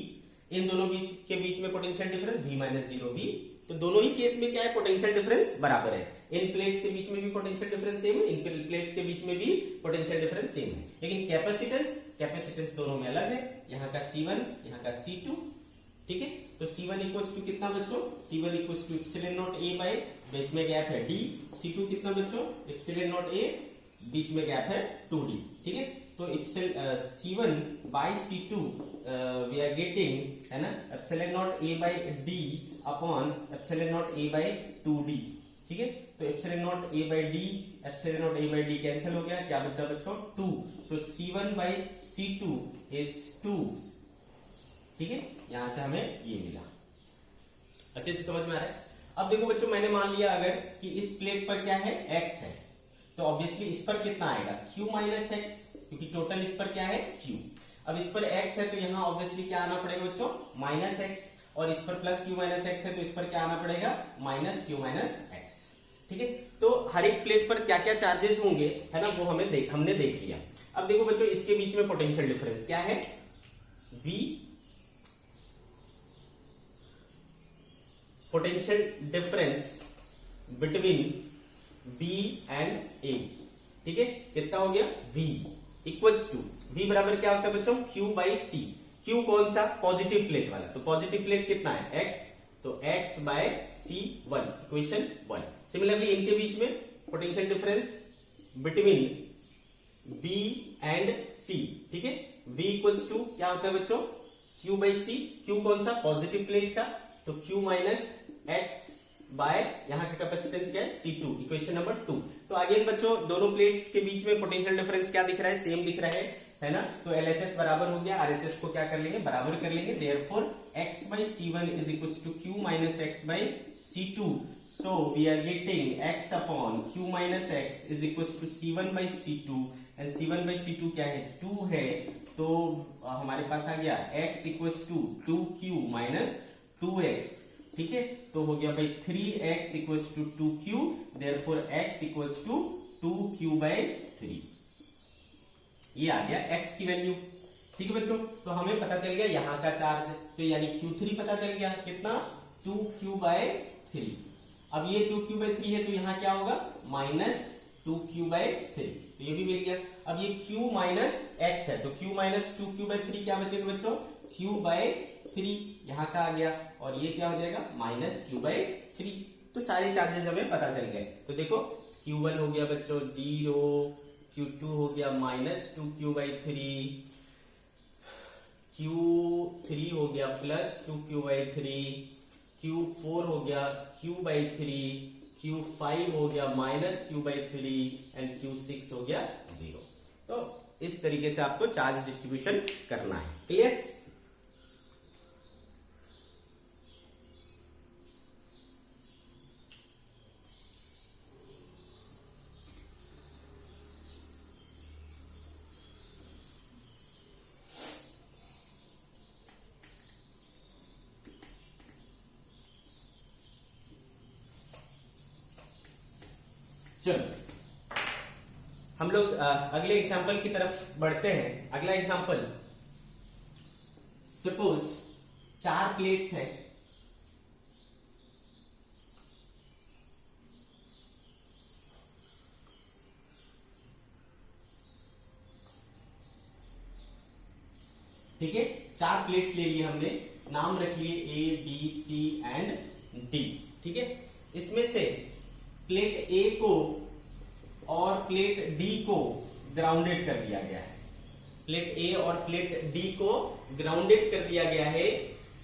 इन दोनों के बीच में पोटेंशियल डिफरेंस V-0 V। तो दोनों ही केस में क्या है, पोटेंशियल डिफरेंस बराबर है। इन प्लेट्स के बीच में भी पोटेंशियल डिफरेंस सेम है, इन प्लेट्स के बीच में भी पोटेंशियल डिफरेंस सेम है, लेकिन कैपेसिटेंस दोनों में अलग है। यहाँ का C1, यहाँ का C2। ठीक है, तो C1 इक्वल्स टू कितना बच्चों, C1 equals to epsilon not A by, बीच में गैप है D। C2 कितना बच्चों, एप्सिलॉन नॉट A, बीच में गैप है 2D। ठीक है, तो C1 by C2 we are getting, है ना, epsilon not A by D upon epsilon not A by 2D। ठीक है, तो epsilon not A by D, epsilon not A by D cancel हो गया, क्या बचा बच्चों, 2। So C1 by C2 is 2। ठीक है, यहां से हमें ये मिला। अच्छे से समझ में आ रहा है। अब देखो बच्चों, मैंने मान लिया अगर कि इस प्लेट पर क्या है, x है, तो ऑब्वियसली इस पर कितना आएगा, Q माइनस एक्स, क्योंकि टोटल इस पर क्या है, Q। अब इस पर x है तो यहाँ ऑब्वियसली क्या आना पड़ेगा बच्चों, माइनस एक्स, और इस पर प्लस क्यू माइनस एक्स है तो इस पर क्या आना पड़ेगा, माइनस क्यू माइनस एक्स। ठीक है, तो हर एक प्लेट पर क्या क्या चार्जेस होंगे है ना, वो हमने देख लिया। अब देखो बच्चों, इसके बीच में पोटेंशियल डिफरेंस क्या है, V, potential difference between B and A। ठीक है, कितना हो गया, V इक्वल्स टू, V बराबर क्या होता है बच्चों, Q बाई C। Q कौन सा, पॉजिटिव प्लेट वाला, तो पॉजिटिव प्लेट कितना है, X, तो X by C1, equation 1। Similarly इनके बीच में potential difference between B and C। ठीक है, V इक्वल्स टू क्या होता है बच्चों, Q बाई C। Q कौन सा, पॉजिटिव प्लेट का, तो Q माइनस एक्स बाय यहाँ का कैपेसिटेंस क्या है, C2, इक्वेशन नंबर 2। तो अगेन बच्चों, दोनों प्लेट्स के बीच में पोटेंशियल डिफरेंस क्या दिख रहा है, सेम दिख रहा है ना। तो LHS बराबर हो गया, RHS को क्या कर लेंगे, बराबर कर लेंगे। Therefore x by C1 is equals to Q minus x by C2। So we are getting x upon Q minus x is equals to C1 by C2, and C1 by C2 क्या है, 2 है, तो हमारे पास आ गया x equals to 2Q minus 2x। ठीक है, तो हो गया भाई 3x equals to 2Q, therefore x equals to 2Q by 3। ये आ गया x की वैल्यू। ठीक है बच्चों, तो हमें पता चल गया यहाँ का चार्ज, तो यानी Q3 पता चल गया, कितना, 2Q by 3। अब ये 2Q by 3 है तो यहाँ क्या होगा, माइनस 2Q by 3, तो ये भी मिल गया। अब ये Q माइनस x है, तो Q माइनस 2Q by 3 क्या बचेगा बच्चों, Q by 3, यहाँ का आ गया, और ये क्या हो जाएगा, माइनस Q by 3। तो सारे चार्जेस हमें पता चल गए। तो देखो Q1 हो गया बच्चों 0, Q2 हो गया माइनस 2Q by 3, Q3 हो गया प्लस 2Q by 3, Q4 हो गया Q by 3, Q5 हो गया minus Q by 3, and Q6 हो गया 0। तो इस तरीके से आपको चार्ज डिस्ट्रीब्यूशन करना है। क्लियर? चलो हम लोग अगले एग्जाम्पल की तरफ बढ़ते हैं। अगला एग्जाम्पल, सपोज 4 प्लेट्स हैं, ठीक है, 4 प्लेट्स ले लिए हमने, नाम रख लिए A, B, C and D। ठीक है, इसमें से प्लेट A को और प्लेट D को ग्राउंडेड कर दिया गया है। प्लेट A और प्लेट D को ग्राउंडेड कर दिया गया है,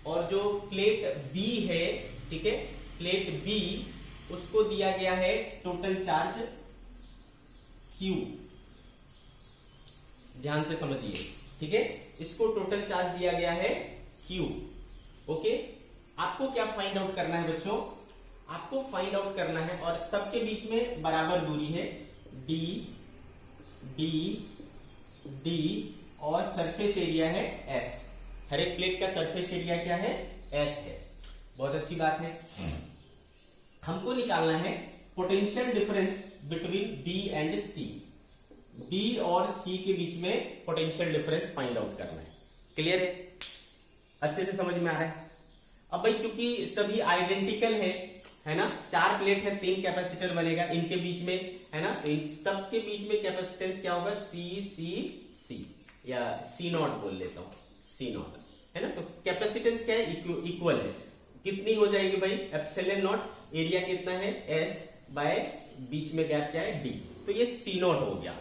और जो प्लेट B है, ठीक है, प्लेट B उसको दिया गया है टोटल चार्ज Q। ध्यान से समझिए, ठीक है, इसको टोटल चार्ज दिया गया है Q। ओके, आपको क्या फाइंड आउट करना है बच्चों, आपको फाइंड आउट करना है, और सबके बीच में बराबर दूरी है D, D, D, और सरफेस एरिया है S। हर एक प्लेट का सरफेस एरिया क्या है, S है। बहुत अच्छी बात है। हमको निकालना है potential difference between B and C। B और C के बीच में पोटेंशियल डिफरेंस फाइंड आउट करना है। क्लियर है, अच्छे से समझ में आ रहा है? अब भाई चूंकि सभी आइडेंटिकल है ना, 4 प्लेट है, 3 कैपेसिटर बनेगा इनके बीच में, है ना, तो इन सबके बीच में कैपेसिटेंस क्या होगा, C या C0 बोल लेता हूं, C0 है ना। तो कैपेसिटेंस क्या है, इक्वल है, कितनी हो जाएगी भाई, एप्सिलॉन नॉट, एरिया कितना है S बाय बीच में गैप क्या है D, तो ये C0 हो गया।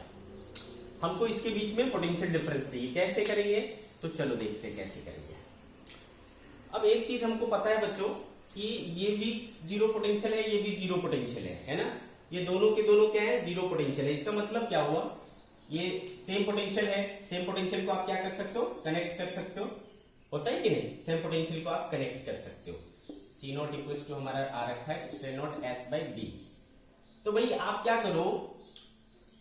हमको इसके बीच में पोटेंशियल डिफरेंस चाहिए, कैसे करेंगे, तो चलो देखते हैं कैसे करेंगे। अब एक चीज हमको पता है बच्चों कि ये भी जीरो पोटेंशियल है, ये भी जीरो पोटेंशियल है ना, ये दोनों के दोनों क्या है, जीरो पोटेंशियल है। इसका मतलब क्या हुआ, ये सेम पोटेंशियल है, सेम पोटेंशियल को आप क्या कर सकते हो, कनेक्ट कर सकते हो, होता है कि नहीं, सेम पोटेंशियल को आप कनेक्ट कर सकते हो। C0 इक्वल्स टू हमारा आ रखा है एप्सिलॉन S बाय D। तो भाई आप क्या करो,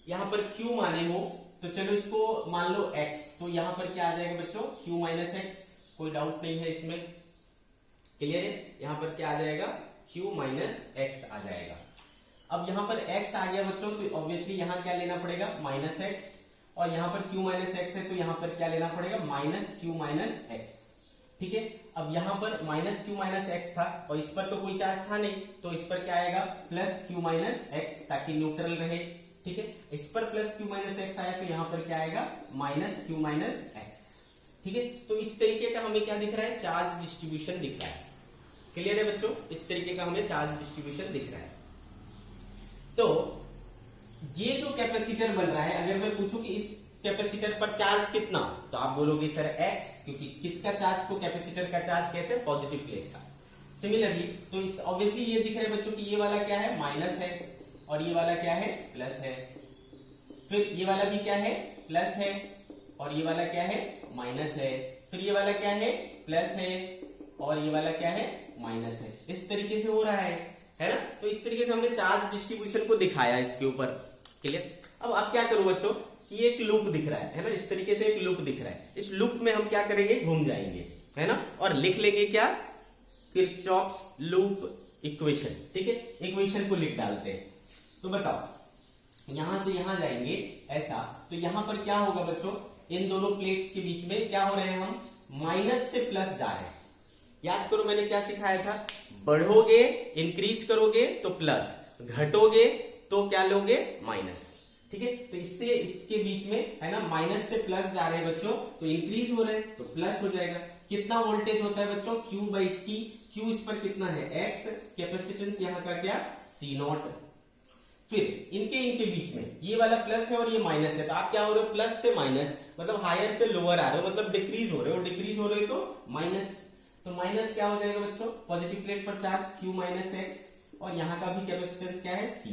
यहां पर Q माने हो तो चलो इसको मान लो x, तो यहां पर क्या आ जाएगा बच्चों, q माइनस एक्स, कोई डाउट नहीं है इसमें, क्लियर है। यहां पर क्या आ जाएगा, q माइनस एक्स आ जाएगा। अब यहां पर x आ गया बच्चों, तो ऑब्वियसली यहां क्या लेना पड़ेगा, माइनस एक्स, और यहां पर q माइनस एक्स है तो यहां पर क्या लेना पड़ेगा, माइनस q माइनस एक्स, ठीक है। अब यहां पर माइनस q माइनस एक्स था और इस पर तो कोई चार्ज था नहीं, तो इस पर क्या आएगा, प्लस q माइनस एक्स, ताकि न्यूट्रल रहे, ठीक है। इस पर प्लस q माइनस एक्स आया तो यहां पर क्या आएगा, माइनस q माइनस एक्स, ठीक है। तो इस तरीके का हमें क्या दिख रहा है, चार्ज डिस्ट्रीब्यूशन दिख रहा है, क्लियर है बच्चों, इस तरीके का हमें चार्ज डिस्ट्रीब्यूशन दिख रहा है। तो ये जो कैपेसिटर बन रहा है, अगर मैं पूछूं कि इस कैपेसिटर पर चार्ज कितना, तो आप बोलोगे सर x, क्योंकि किसका चार्ज को कैपेसिटर का चार्ज कहते हैं, पॉजिटिव प्लेट का। सिमिलरली तो इस ऑब्वियसली ये दिख रहा है बच्चों कि ये वाला क्या है, माइनस है, और ये वाला क्या है, प्लस है। फिर ये वाला भी क्या है, प्लस है, और ये वाला क्या है, माइनस है। फिर ये वाला क्या है, प्लस है, और ये वाला क्या है, माइनस है। इस तरीके से हो रहा है ना। तो इस तरीके से हमने चार्ज डिस्ट्रीब्यूशन को दिखाया इसके ऊपर, क्लियर। अब आप क्या करो बच्चों कि एक लूप दिख रहा है ना, इस तरीके से एक लूप दिख रहा है, इस लूप में हम क्या करेंगे, घूम जाएंगे, है ना, और लिख लेंगे क्या, किरचॉफ्स लूप इक्वेशन, ठीक है। इक्वेशन को लिख डालते हैं। तो बताओ यहां से यहां जाएंगे ऐसा, तो यहां पर क्या होगा बच्चों, इन दोनों प्लेट्स के बीच में क्या हो रहे हैं, हम माइनस से प्लस जा रहे हैं। याद करो मैंने क्या सिखाया था, बढ़ोगे इंक्रीज करोगे तो प्लस, घटोगे तो क्या लोगे, माइनस, ठीक है। तो इससे इसके बीच में है ना, माइनस से प्लस जा रहे हैं बच्चों, तो इंक्रीज हो रहे हैं तो प्लस हो जाएगा। कितना वोल्टेज होता है बच्चों, Q बाई सी, Q इस पर कितना है, x, कैपेसिटेंस यहाँ का क्या, C नॉट। फिर इनके बीच में ये वाला प्लस है और ये माइनस है, तो आप क्या हो रहे हो, प्लस से माइनस, मतलब हायर से लोअर आ रहे हो, मतलब डिक्रीज हो रहे हो, डिक्रीज हो रहे हो तो माइनस। तो माइनस क्या हो जाएगा बच्चों, पॉजिटिव प्लेट पर चार्ज Q माइनस एक्स, और यहाँ का भी कैपेसिटेंस क्या है, C।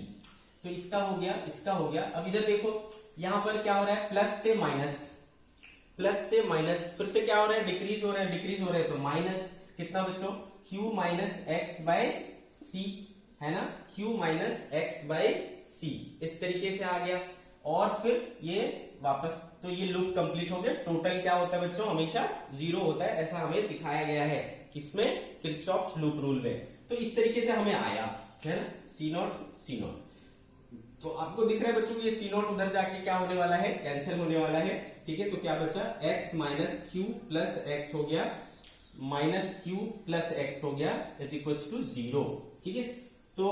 तो इसका हो गया, इसका हो गया। अब इधर देखो यहां पर क्या हो रहा है, प्लस से माइनस, प्लस से माइनस, फिर से क्या हो रहा है, डिक्रीज हो रहा है, डिक्रीज हो रहा है, तो माइनस कितना बच्चों, Q माइनस एक्स बाय सी, है ना, Q माइनस एक्स बाय सी, इस तरीके से आ गया। और फिर ये वापस, तो ये लूप कंप्लीट हो गया। टोटल क्या होता है बच्चों, हमेशा जीरो होता है, ऐसा हमें सिखाया गया है, किसमें, किरचॉफ्स लूप रूल में। तो इस तरीके से हमें आया, है ना, सी नॉट सी नॉट। तो आपको दिख रहा है बच्चों ये सी नॉट उधर जाके क्या होने वाला है, कैंसिल होने वाला है, ठीक है। तो क्या बचा, x minus Q plus x हो गया, माइनस क्यू प्लस एक्स हो गया, इज इक्वल टू 0, ठीक है। तो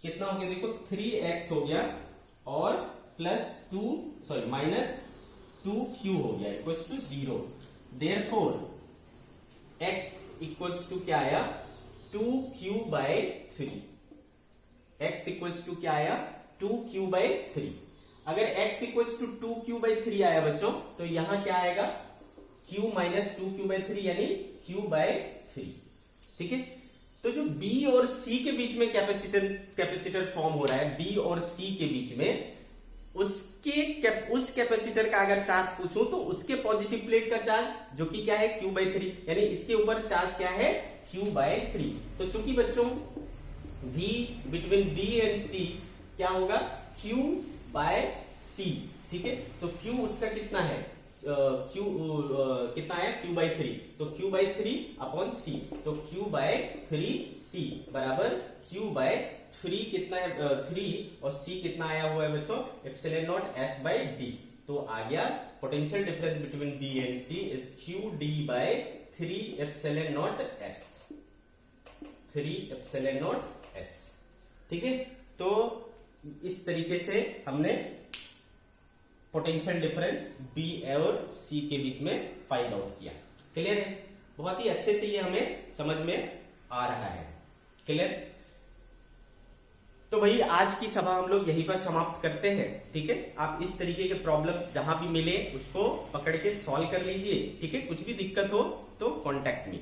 कितना हो गया देखो, 3x हो गया और प्लस 2, सॉरी माइनस 2q हो गया, equal to 0। Therefore x equals to क्या आया, 2q bye 3, x equals to क्या आया, 2q बाई 3। अगर x equals to 2q by 3 आया बच्चों, तो यहां क्या आएगा, q माइनस 2q बाई 3, यानी q बाई 3, ठीक है। तो जो B और C के बीच में कैपेसिटर फॉर्म हो रहा है, B और C के बीच में, उस कैपेसिटर का अगर चार्ज पूछूं तो उसके पॉजिटिव प्लेट का चार्ज जो कि क्या है, q बाई 3, यानी इसके ऊपर चार्ज क्या है, q बाई 3। तो चूंकि बच्चों V between B and C क्या होगा, Q बाय C, ठीक है। तो Q उसका कितना है, Q कितना है, Q बाई 3, तो Q बाई 3 अपॉन C, तो Q बाय 3C बराबर Q बाय 3 कितना है, 3, और C कितना आया हुआ है बच्चों, epsilon naught S by D। तो आ गया potential difference between B and C is QD by 3 epsilon naught S, 3 epsilon naught S, ठीक है। तो इस तरीके से हमने पोटेंशियल डिफरेंस B और C के बीच में फाइंड आउट किया, क्लियर है। बहुत ही अच्छे से ये हमें समझ में आ रहा है, क्लियर। तो भाई आज की सभा हम लोग यहीं पर समाप्त करते हैं, ठीक है। आप इस तरीके के प्रॉब्लम्स जहां भी मिले उसको पकड़ के सॉल्व कर लीजिए, ठीक है। कुछ भी दिक्कत हो तो कॉन्टेक्ट मी।